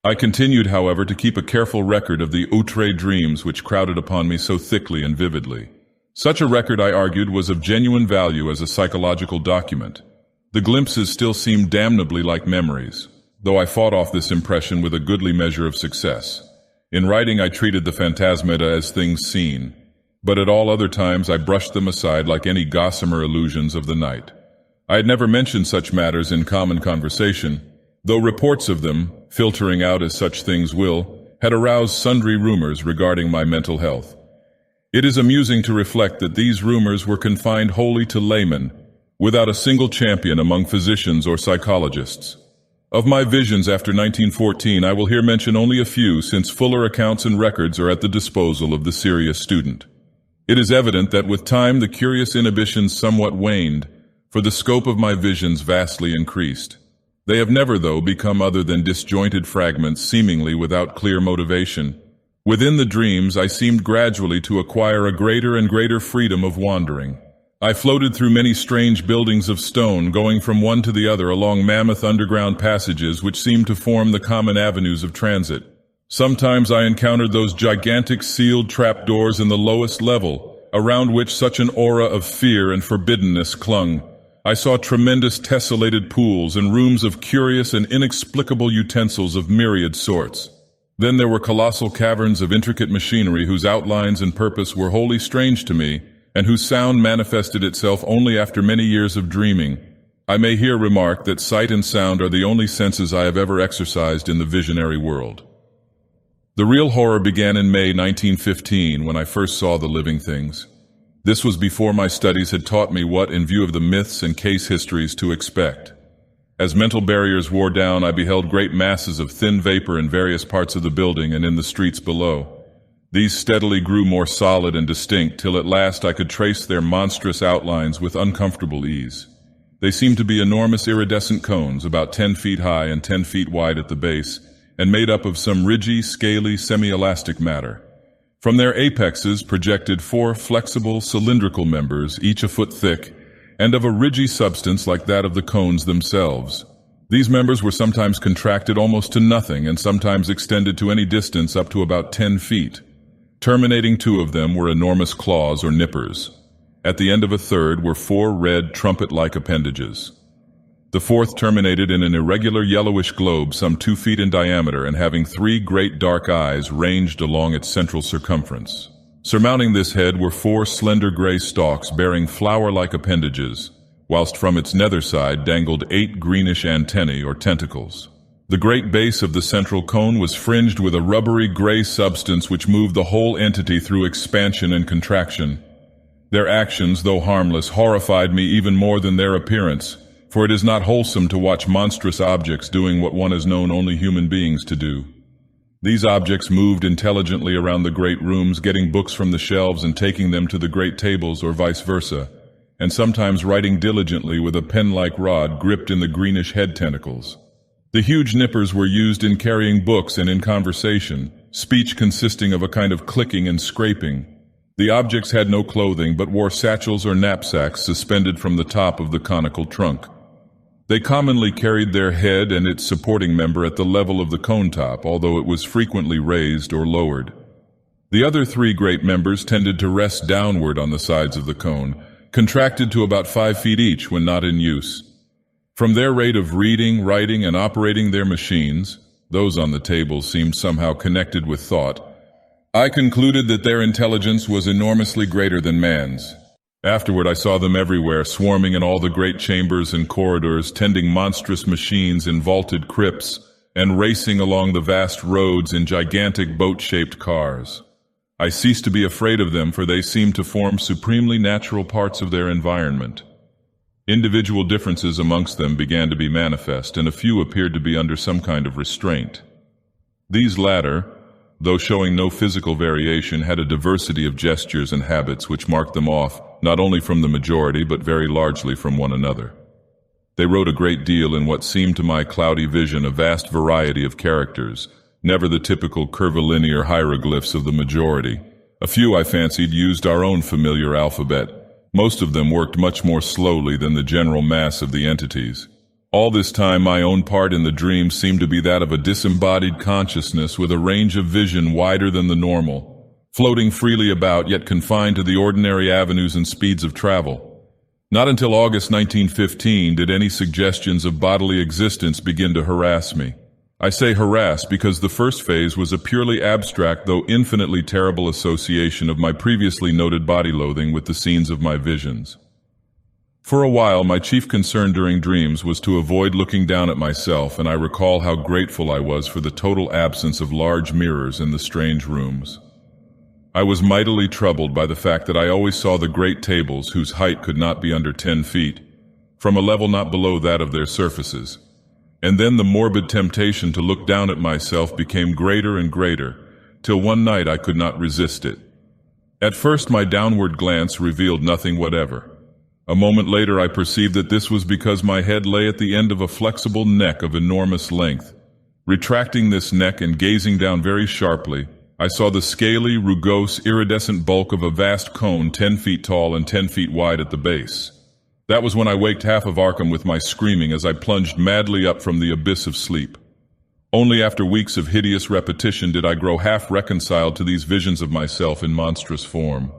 I continued, however, to keep a careful record of the outre dreams which crowded upon me so thickly and vividly. Such a record, I argued, was of genuine value as a psychological document. The glimpses still seemed damnably like memories, though I fought off this impression with a goodly measure of success. In writing, I treated the phantasmata as things seen, but at all other times I brushed them aside like any gossamer illusions of the night. I had never mentioned such matters in common conversation, though reports of them, filtering out as such things will, had aroused sundry rumors regarding my mental health. It is amusing to reflect that these rumors were confined wholly to laymen, without a single champion among physicians or psychologists. Of my visions after 1914, I will here mention only a few, since fuller accounts and records are at the disposal of the serious student. It is evident that with time the curious inhibitions somewhat waned, for the scope of my visions vastly increased. They have never, though, become other than disjointed fragments seemingly without clear motivation. Within the dreams, I seemed gradually to acquire a greater and greater freedom of wandering. I floated through many strange buildings of stone, going from one to the other along mammoth underground passages which seemed to form the common avenues of transit. Sometimes I encountered those gigantic sealed trapdoors in the lowest level, around which such an aura of fear and forbiddenness clung. I saw tremendous tessellated pools and rooms of curious and inexplicable utensils of myriad sorts. Then there were colossal caverns of intricate machinery whose outlines and purpose were wholly strange to me, and whose sound manifested itself only after many years of dreaming. I may here remark that sight and sound are the only senses I have ever exercised in the visionary world. The real horror began in May 1915 when I first saw the living things. This was before my studies had taught me what, in view of the myths and case histories, to expect. As mental barriers wore down, I beheld great masses of thin vapor in various parts of the building and in the streets below. These steadily grew more solid and distinct till at last I could trace their monstrous outlines with uncomfortable ease. They seemed to be enormous iridescent cones, about 10 feet high and 10 feet wide at the base, and made up of some ridgy, scaly, semi-elastic matter. From their apexes projected 4 flexible, cylindrical members, each a foot thick, and of a ridgy substance like that of the cones themselves. These members were sometimes contracted almost to nothing and sometimes extended to any distance up to about 10 feet. Terminating 2 of them were enormous claws or nippers. At the end of a third were 4 red trumpet-like appendages. The 4th terminated in an irregular yellowish globe some 2 feet in diameter and having 3 great dark eyes ranged along its central circumference. Surmounting this head were 4 slender gray stalks bearing flower-like appendages, whilst from its nether side dangled 8 greenish antennae or tentacles. The great base of the central cone was fringed with a rubbery gray substance which moved the whole entity through expansion and contraction. Their actions, though harmless, horrified me even more than their appearance, for it is not wholesome to watch monstrous objects doing what one has known only human beings to do. These objects moved intelligently around the great rooms, getting books from the shelves and taking them to the great tables or vice versa, and sometimes writing diligently with a pen-like rod gripped in the greenish head tentacles. The huge nippers were used in carrying books and in conversation, speech consisting of a kind of clicking and scraping. The objects had no clothing but wore satchels or knapsacks suspended from the top of the conical trunk. They commonly carried their head and its supporting member at the level of the cone top, although it was frequently raised or lowered. The other 3 great members tended to rest downward on the sides of the cone, contracted to about 5 feet each when not in use. From their rate of reading, writing, and operating their machines, those on the tables seemed somehow connected with thought, I concluded that their intelligence was enormously greater than man's. Afterward I saw them everywhere, swarming in all the great chambers and corridors, tending monstrous machines in vaulted crypts, and racing along the vast roads in gigantic boat-shaped cars. I ceased to be afraid of them, for they seemed to form supremely natural parts of their environment. Individual differences amongst them began to be manifest, and a few appeared to be under some kind of restraint. These latter, though showing no physical variation, had a diversity of gestures and habits which marked them off, not only from the majority, but very largely from one another. They wrote a great deal in what seemed to my cloudy vision a vast variety of characters, never the typical curvilinear hieroglyphs of the majority. A few, I fancied, used our own familiar alphabet. Most of them worked much more slowly than the general mass of the entities. All this time my own part in the dream seemed to be that of a disembodied consciousness with a range of vision wider than the normal, floating freely about yet confined to the ordinary avenues and speeds of travel. Not until August 1915 did any suggestions of bodily existence begin to harass me. I say harass because the first phase was a purely abstract though infinitely terrible association of my previously noted body loathing with the scenes of my visions. For a while, my chief concern during dreams was to avoid looking down at myself, and I recall how grateful I was for the total absence of large mirrors in the strange rooms. I was mightily troubled by the fact that I always saw the great tables whose height could not be under 10 feet, from a level not below that of their surfaces. And then the morbid temptation to look down at myself became greater and greater, till one night I could not resist it. At first my downward glance revealed nothing whatever. A moment later I perceived that this was because my head lay at the end of a flexible neck of enormous length. Retracting this neck and gazing down very sharply, I saw the scaly, rugose, iridescent bulk of a vast cone 10 feet tall and 10 feet wide at the base. That was when I waked half of Arkham with my screaming as I plunged madly up from the abyss of sleep. Only after weeks of hideous repetition did I grow half reconciled to these visions of myself in monstrous form.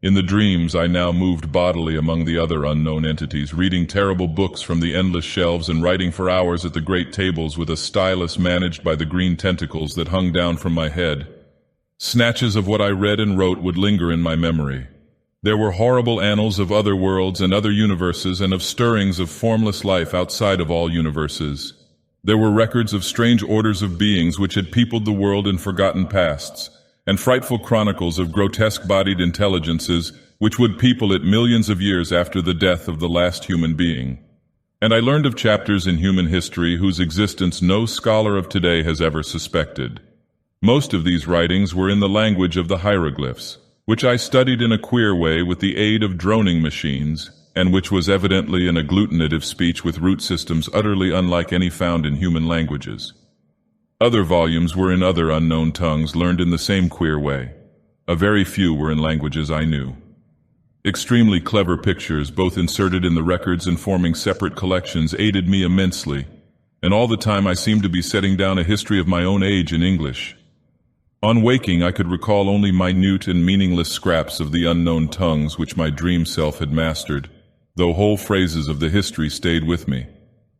In the dreams, I now moved bodily among the other unknown entities, reading terrible books from the endless shelves and writing for hours at the great tables with a stylus managed by the green tentacles that hung down from my head. Snatches of what I read and wrote would linger in my memory. There were horrible annals of other worlds and other universes and of stirrings of formless life outside of all universes. There were records of strange orders of beings which had peopled the world in forgotten pasts, and frightful chronicles of grotesque-bodied intelligences which would people it millions of years after the death of the last human being. And I learned of chapters in human history whose existence no scholar of today has ever suspected. Most of these writings were in the language of the hieroglyphs, which I studied in a queer way with the aid of droning machines, and which was evidently an agglutinative speech with root systems utterly unlike any found in human languages. Other volumes were in other unknown tongues learned in the same queer way. A very few were in languages I knew. Extremely clever pictures, both inserted in the records and forming separate collections, aided me immensely, and all the time I seemed to be setting down a history of my own age in English. On waking, I could recall only minute and meaningless scraps of the unknown tongues which my dream self had mastered, though whole phrases of the history stayed with me.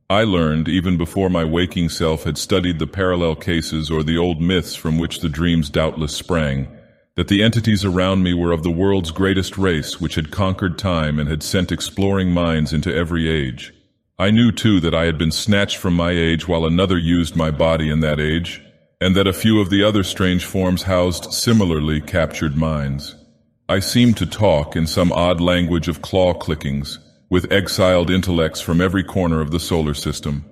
I learned, even before my waking self had studied the parallel cases or the old myths from which the dreams doubtless sprang, that the entities around me were of the world's greatest race which had conquered time and had sent exploring minds into every age. I knew, too, that I had been snatched from my age while another used my body in that age, and that a few of the other strange forms housed similarly captured minds. I seemed to talk in some odd language of claw clickings, with exiled intellects from every corner of the solar system.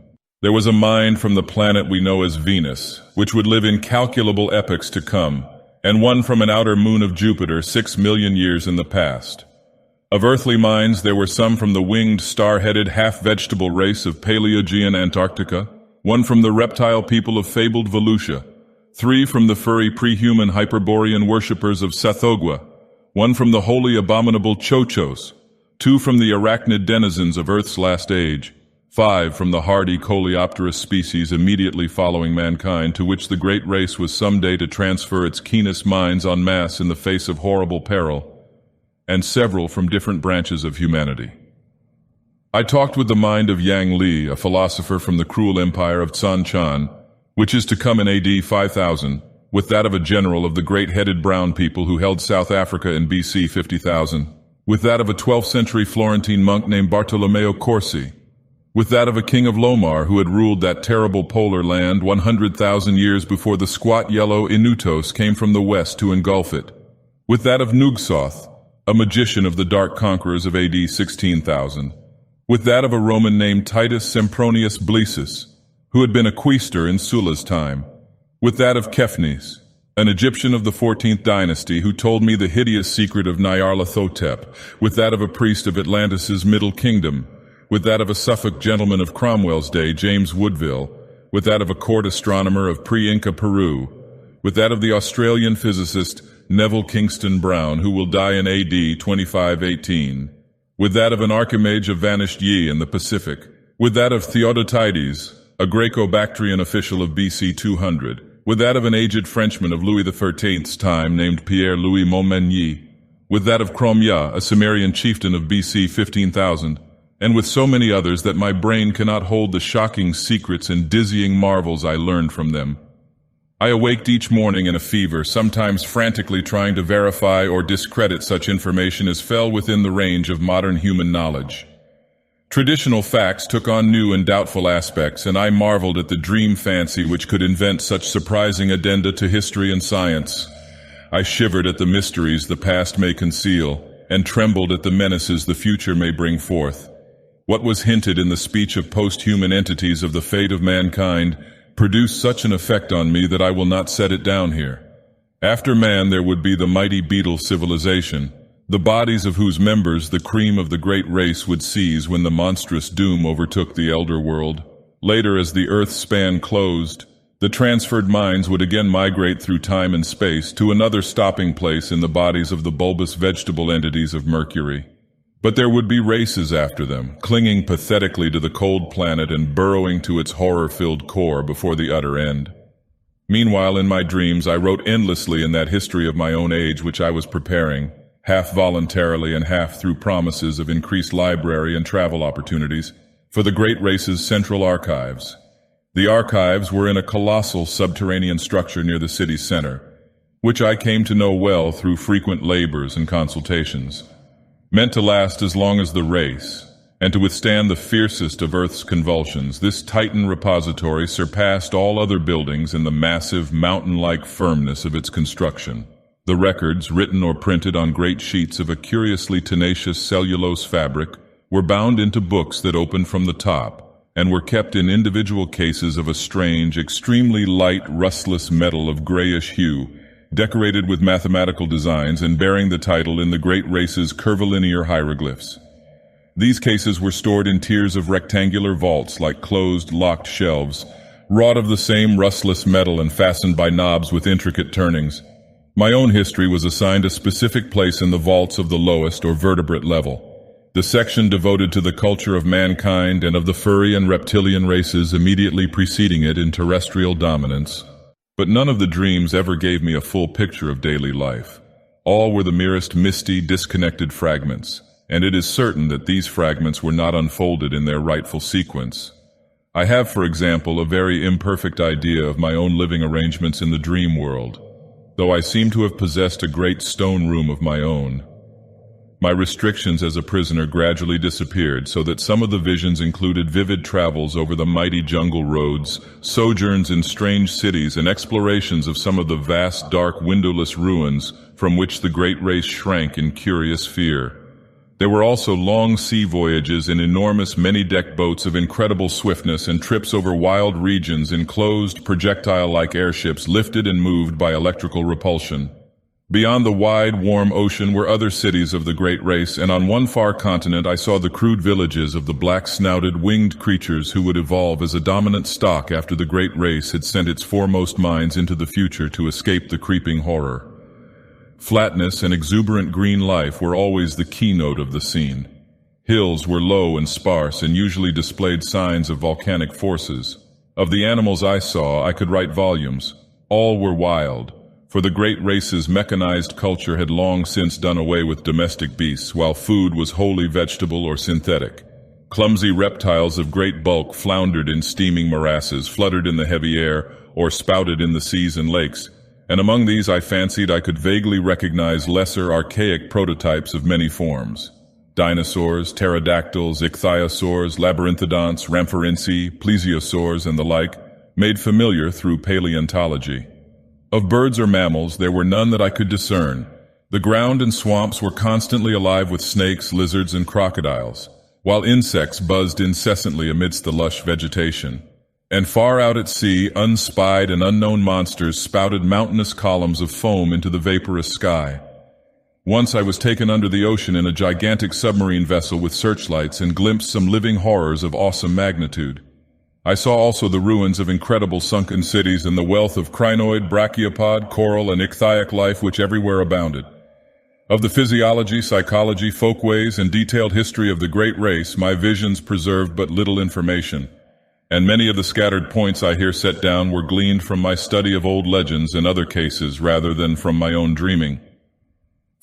There was a mind from the planet we know as Venus, which would live incalculable epochs to come, and one from an outer moon of Jupiter 6 million years in the past. Of earthly minds, there were some from the winged, star-headed, half-vegetable race of Paleogean Antarctica, one from the reptile people of fabled Volusia, 3 from the furry pre-human Hyperborean worshippers of Sathogwa, 1 from the wholly abominable Chochos, 2 from the arachnid denizens of Earth's last age, 5 from the hardy coleopterous species immediately following mankind, to which the great race was someday to transfer its keenest minds en masse in the face of horrible peril, and several from different branches of humanity. I talked with the mind of Yang Li, a philosopher from the cruel empire of Tsan Chan, which is to come in AD 5000, with that of a general of the great-headed brown people who held South Africa in BC 50,000, with that of a 12th century Florentine monk named Bartolomeo Corsi, with that of a king of Lomar who had ruled that terrible polar land 100,000 years before the squat yellow Inutos came from the west to engulf it, with that of Nugsoth, a magician of the dark conquerors of AD 16,000, with that of a Roman named Titus Sempronius Blesus, who had been a quaestor in Sulla's time, with that of Kephanes, an Egyptian of the 14th dynasty who told me the hideous secret of Nyarlathotep, with that of a priest of Atlantis's Middle Kingdom, with that of a Suffolk gentleman of Cromwell's day, James Woodville, with that of a court astronomer of pre-Inca Peru, with that of the Australian physicist Neville Kingston Brown, who will die in AD 2518, with that of an archimage of vanished Yi in the Pacific, with that of Theodotides, a Greco-Bactrian official of BC 200, with that of an aged Frenchman of Louis XIII's time named Pierre-Louis Montmagny, with that of Cromia, a Cimmerian chieftain of BC 15,000, and with so many others that my brain cannot hold the shocking secrets and dizzying marvels I learned from them. I awaked each morning in a fever, sometimes frantically trying to verify or discredit such information as fell within the range of modern human knowledge. Traditional facts took on new and doubtful aspects, and I marveled at the dream fancy which could invent such surprising addenda to history and science. I shivered at the mysteries the past may conceal, and trembled at the menaces the future may bring forth. What was hinted in the speech of post-human entities of the fate of mankind produced such an effect on me that I will not set it down here. After man there would be the mighty beetle civilization, the bodies of whose members the cream of the great race would seize when the monstrous doom overtook the elder world. Later, as the earth's span closed, the transferred minds would again migrate through time and space to another stopping place in the bodies of the bulbous vegetable entities of Mercury. But there would be races after them, clinging pathetically to the cold planet and burrowing to its horror-filled core before the utter end. Meanwhile, in my dreams, I wrote endlessly in that history of my own age which I was preparing, half voluntarily and half through promises of increased library and travel opportunities, for the great race's central archives. The archives were in a colossal subterranean structure near the city's center, which I came to know well through frequent labors and consultations. Meant to last as long as the race, and to withstand the fiercest of Earth's convulsions, this Titan repository surpassed all other buildings in the massive, mountain-like firmness of its construction. The records, written or printed on great sheets of a curiously tenacious cellulose fabric, were bound into books that opened from the top, and were kept in individual cases of a strange, extremely light, rustless metal of grayish hue, decorated with mathematical designs and bearing the title in the great race's curvilinear hieroglyphs. These cases were stored in tiers of rectangular vaults like closed, locked shelves, wrought of the same rustless metal and fastened by knobs with intricate turnings. My own history was assigned a specific place in the vaults of the lowest or vertebrate level, the section devoted to the culture of mankind and of the furry and reptilian races immediately preceding it in terrestrial dominance. But none of the dreams ever gave me a full picture of daily life. All were the merest misty, disconnected fragments, and it is certain that these fragments were not unfolded in their rightful sequence. I have, for example, a very imperfect idea of my own living arrangements in the dream world, though I seem to have possessed a great stone room of my own. My restrictions as a prisoner gradually disappeared, so that some of the visions included vivid travels over the mighty jungle roads, sojourns in strange cities, and explorations of some of the vast, dark, windowless ruins from which the great race shrank in curious fear. There were also long sea voyages in enormous many-decked boats of incredible swiftness and trips over wild regions in closed, projectile-like airships lifted and moved by electrical repulsion. Beyond the wide, warm ocean were other cities of the great race, and on one far continent I saw the crude villages of the black-snouted, winged creatures who would evolve as a dominant stock after the great race had sent its foremost minds into the future to escape the creeping horror. Flatness and exuberant green life were always the keynote of the scene. Hills were low and sparse and usually displayed signs of volcanic forces. Of the animals I saw, I could write volumes. All were wild, for the great race's mechanized culture had long since done away with domestic beasts, while food was wholly vegetable or synthetic. Clumsy reptiles of great bulk floundered in steaming morasses, fluttered in the heavy air, or spouted in the seas and lakes, and among these I fancied I could vaguely recognize lesser, archaic prototypes of many forms. Dinosaurs, pterodactyls, ichthyosaurs, labyrinthodonts, rhamphorhynci, plesiosaurs, and the like, made familiar through paleontology. Of birds or mammals, there were none that I could discern. The ground and swamps were constantly alive with snakes, lizards, and crocodiles, while insects buzzed incessantly amidst the lush vegetation. And far out at sea, unspied and unknown monsters spouted mountainous columns of foam into the vaporous sky. Once I was taken under the ocean in a gigantic submarine vessel with searchlights and glimpsed some living horrors of awesome magnitude. I saw also the ruins of incredible sunken cities and the wealth of crinoid, brachiopod, coral, and ichthyok life which everywhere abounded. Of the physiology, psychology, folkways, and detailed history of the great race, my visions preserved but little information, and many of the scattered points I here set down were gleaned from my study of old legends and other cases rather than from my own dreaming.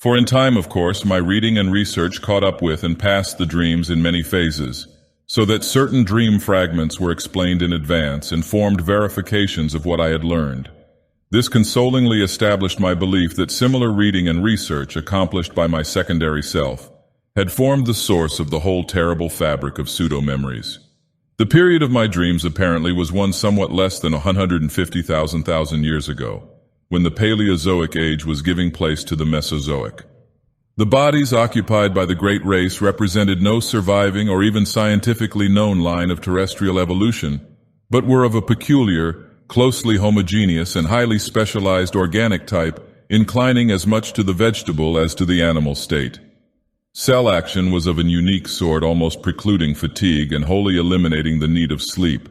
For in time, of course, my reading and research caught up with and passed the dreams in many phases, so that certain dream fragments were explained in advance and formed verifications of what I had learned. This consolingly established my belief that similar reading and research accomplished by my secondary self had formed the source of the whole terrible fabric of pseudo-memories. The period of my dreams apparently was one somewhat less than 150,000 years ago, when the Paleozoic age was giving place to the Mesozoic. The bodies occupied by the great race represented no surviving or even scientifically known line of terrestrial evolution, but were of a peculiar, closely homogeneous and highly specialized organic type, inclining as much to the vegetable as to the animal state. Cell action was of an unique sort, almost precluding fatigue and wholly eliminating the need of sleep.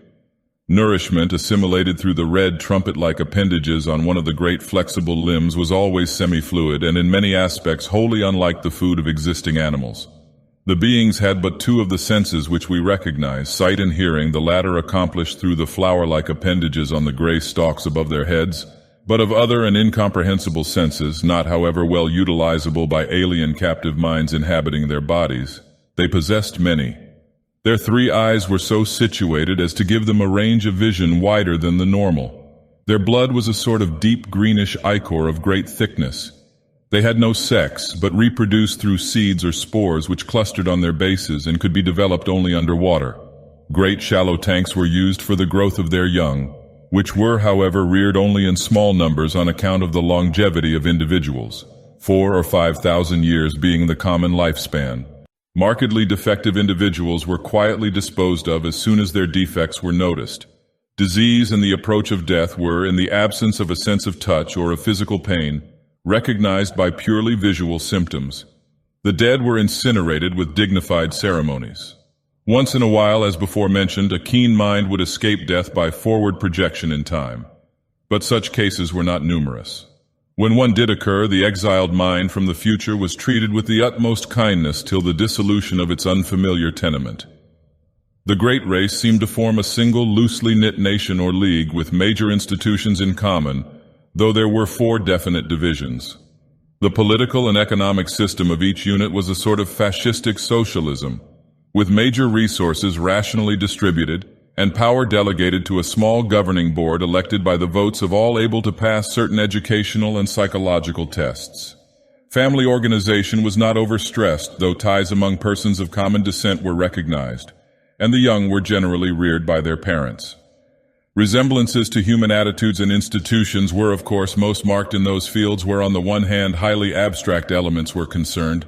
Nourishment assimilated through the red trumpet-like appendages on one of the great flexible limbs was always semi-fluid and in many aspects wholly unlike the food of existing animals. The beings had but two of the senses which we recognize, sight and hearing, the latter accomplished through the flower-like appendages on the gray stalks above their heads, but of other and incomprehensible senses, not however well utilizable by alien captive minds inhabiting their bodies. They possessed many. Their three eyes were so situated as to give them a range of vision wider than the normal. Their blood was a sort of deep greenish ichor of great thickness. They had no sex, but reproduced through seeds or spores which clustered on their bases and could be developed only underwater. Great shallow tanks were used for the growth of their young, which were, however, reared only in small numbers on account of the longevity of individuals, 4,000 or 5,000 years being the common lifespan. Markedly defective individuals were quietly disposed of as soon as their defects were noticed. Disease and the approach of death were, in the absence of a sense of touch or of physical pain, recognized by purely visual symptoms. The dead were incinerated with dignified ceremonies. Once in a while, as before mentioned, a keen mind would escape death by forward projection in time. But such cases were not numerous. When one did occur, the exiled mind from the future was treated with the utmost kindness till the dissolution of its unfamiliar tenement. The great race seemed to form a single loosely knit nation or league with major institutions in common, though there were 4 definite divisions. The political and economic system of each unit was a sort of fascistic socialism, with major resources rationally distributed and power delegated to a small governing board elected by the votes of all able to pass certain educational and psychological tests. Family organization was not overstressed, though ties among persons of common descent were recognized, and the young were generally reared by their parents. Resemblances to human attitudes and institutions were, of course, most marked in those fields where on the one hand highly abstract elements were concerned,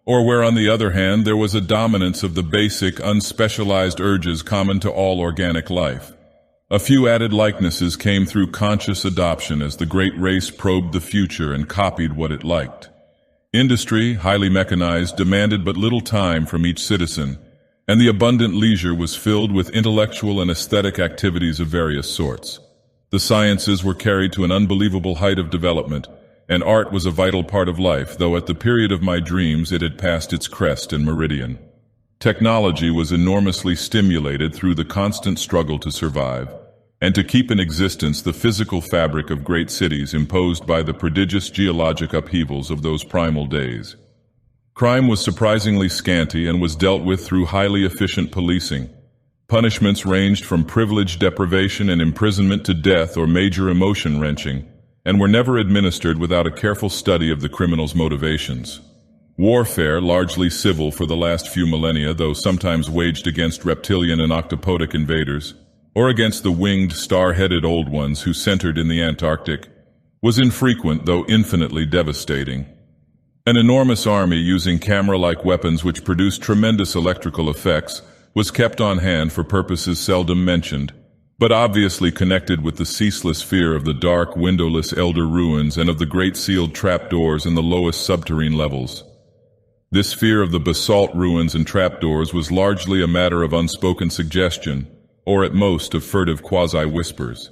or where on the other hand there was a dominance of the basic, unspecialized urges common to all organic life. A few added likenesses came through conscious adoption as the great race probed the future and copied what it liked. Industry, highly mechanized, demanded but little time from each citizen, and the abundant leisure was filled with intellectual and aesthetic activities of various sorts. The sciences were carried to an unbelievable height of development, and art was a vital part of life, though at the period of my dreams it had passed its crest and meridian. Technology was enormously stimulated through the constant struggle to survive, and to keep in existence the physical fabric of great cities imposed by the prodigious geologic upheavals of those primal days. Crime was surprisingly scanty and was dealt with through highly efficient policing. Punishments ranged from privilege deprivation and imprisonment to death or major emotion wrenching, and were never administered without a careful study of the criminal's motivations. Warfare, largely civil for the last few millennia, though sometimes waged against reptilian and octopodic invaders, or against the winged, star-headed old ones who centered in the Antarctic, was infrequent though infinitely devastating. An enormous army using camera-like weapons which produced tremendous electrical effects was kept on hand for purposes seldom mentioned, but obviously connected with the ceaseless fear of the dark, windowless elder ruins and of the great sealed trapdoors in the lowest subterrane levels. This fear of the basalt ruins and trapdoors was largely a matter of unspoken suggestion, or at most of furtive quasi-whispers.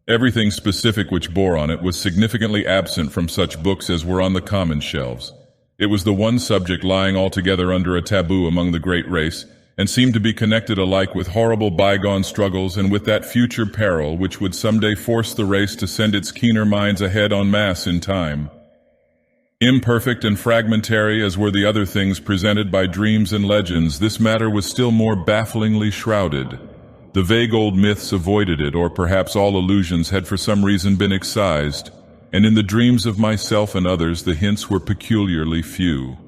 Everything specific which bore on it was significantly absent from such books as were on the common shelves, It was the one subject lying altogether under a taboo among the great race, and seemed to be connected alike with horrible bygone struggles and with that future peril which would someday force the race to send its keener minds ahead en masse in time. Imperfect and fragmentary as were the other things presented by dreams and legends, this matter was still more bafflingly shrouded. The vague old myths avoided it, or perhaps all allusions had for some reason been excised, and in the dreams of myself and others the hints were peculiarly few.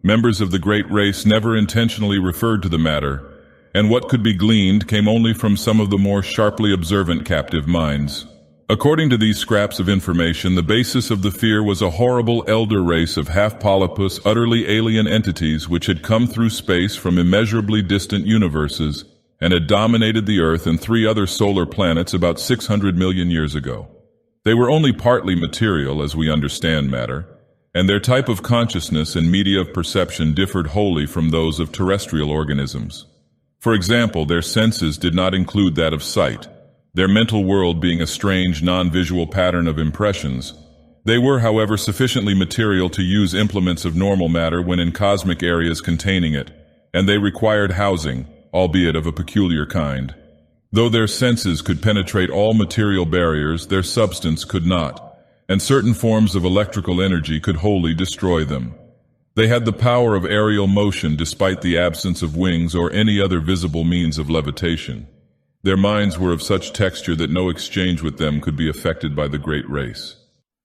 Members of the great race never intentionally referred to the matter, and what could be gleaned came only from some of the more sharply observant captive minds. According to these scraps of information, the basis of the fear was a horrible elder race of half-polypus, utterly alien entities which had come through space from immeasurably distant universes and had dominated the Earth and 3 other solar planets about 600 million years ago. They were only partly material as we understand matter, and their type of consciousness and media of perception differed wholly from those of terrestrial organisms. For example, their senses did not include that of sight, their mental world being a strange, non-visual pattern of impressions. They were, however, sufficiently material to use implements of normal matter when in cosmic areas containing it, and they required housing, albeit of a peculiar kind. Though their senses could penetrate all material barriers, their substance could not, and certain forms of electrical energy could wholly destroy them. They had the power of aerial motion despite the absence of wings or any other visible means of levitation. Their minds were of such texture that no exchange with them could be affected by the great race.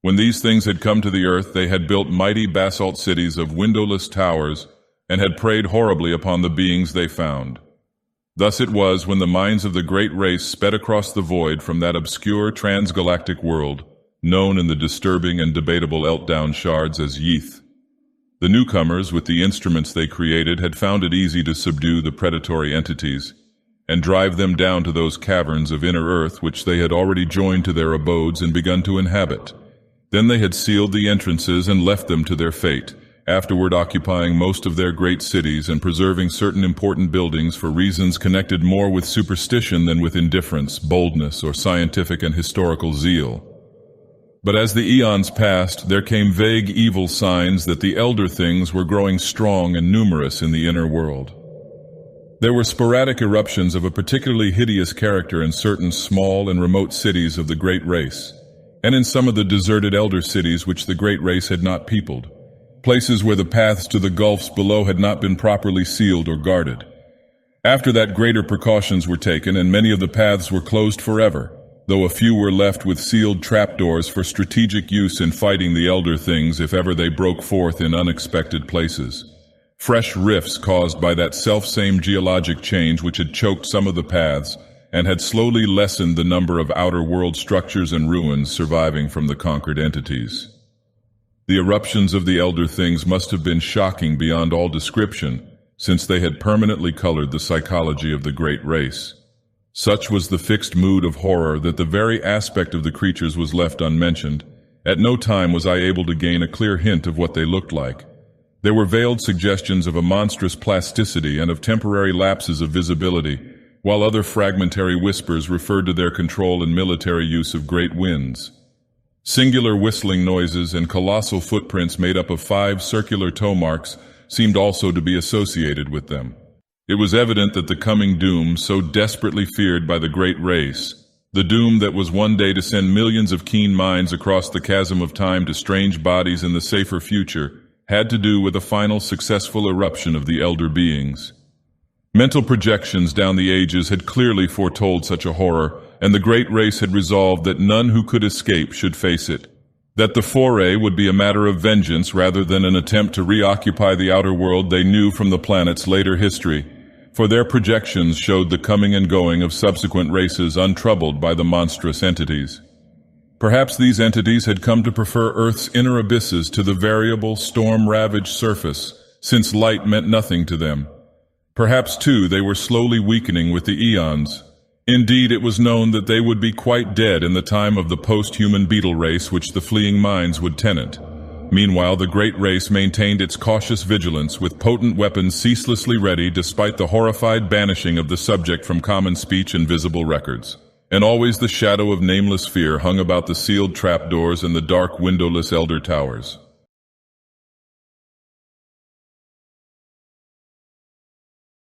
When these things had come to the earth, they had built mighty basalt cities of windowless towers and had preyed horribly upon the beings they found. Thus it was when the minds of the great race sped across the void from that obscure transgalactic world, known in the disturbing and debatable Eltdown shards as Yeath. The newcomers, with the instruments they created, had found it easy to subdue the predatory entities and drive them down to those caverns of inner earth which they had already joined to their abodes and begun to inhabit. Then they had sealed the entrances and left them to their fate, afterward occupying most of their great cities and preserving certain important buildings for reasons connected more with superstition than with indifference, boldness, or scientific and historical zeal. But as the eons passed, there came vague evil signs that the elder things were growing strong and numerous in the inner world. There were sporadic eruptions of a particularly hideous character in certain small and remote cities of the great race, and in some of the deserted elder cities which the great race had not peopled, places where the paths to the gulfs below had not been properly sealed or guarded. After that, greater precautions were taken, and many of the paths were closed forever, though a few were left with sealed trapdoors for strategic use in fighting the elder things if ever they broke forth in unexpected places. Fresh rifts caused by that selfsame geologic change which had choked some of the paths and had slowly lessened the number of outer world structures and ruins surviving from the conquered entities. The eruptions of the elder things must have been shocking beyond all description, since they had permanently colored the psychology of the great race. Such was the fixed mood of horror that the very aspect of the creatures was left unmentioned. At no time was I able to gain a clear hint of what they looked like. There were veiled suggestions of a monstrous plasticity and of temporary lapses of visibility, while other fragmentary whispers referred to their control and military use of great winds. Singular whistling noises and colossal footprints made up of 5 circular toe marks seemed also to be associated with them. It was evident that the coming doom, so desperately feared by the great race, the doom that was one day to send millions of keen minds across the chasm of time to strange bodies in the safer future, had to do with a final successful eruption of the elder beings. Mental projections down the ages had clearly foretold such a horror, and the great race had resolved that none who could escape should face it, that the foray would be a matter of vengeance rather than an attempt to reoccupy the outer world they knew from the planet's later history, for their projections showed the coming and going of subsequent races untroubled by the monstrous entities. Perhaps these entities had come to prefer Earth's inner abysses to the variable, storm-ravaged surface, since light meant nothing to them. Perhaps, too, they were slowly weakening with the eons. Indeed, it was known that they would be quite dead in the time of the post-human beetle race which the fleeing minds would tenant. Meanwhile, the great race maintained its cautious vigilance, with potent weapons ceaselessly ready despite the horrified banishing of the subject from common speech and visible records. And always the shadow of nameless fear hung about the sealed trapdoors and the dark windowless elder towers.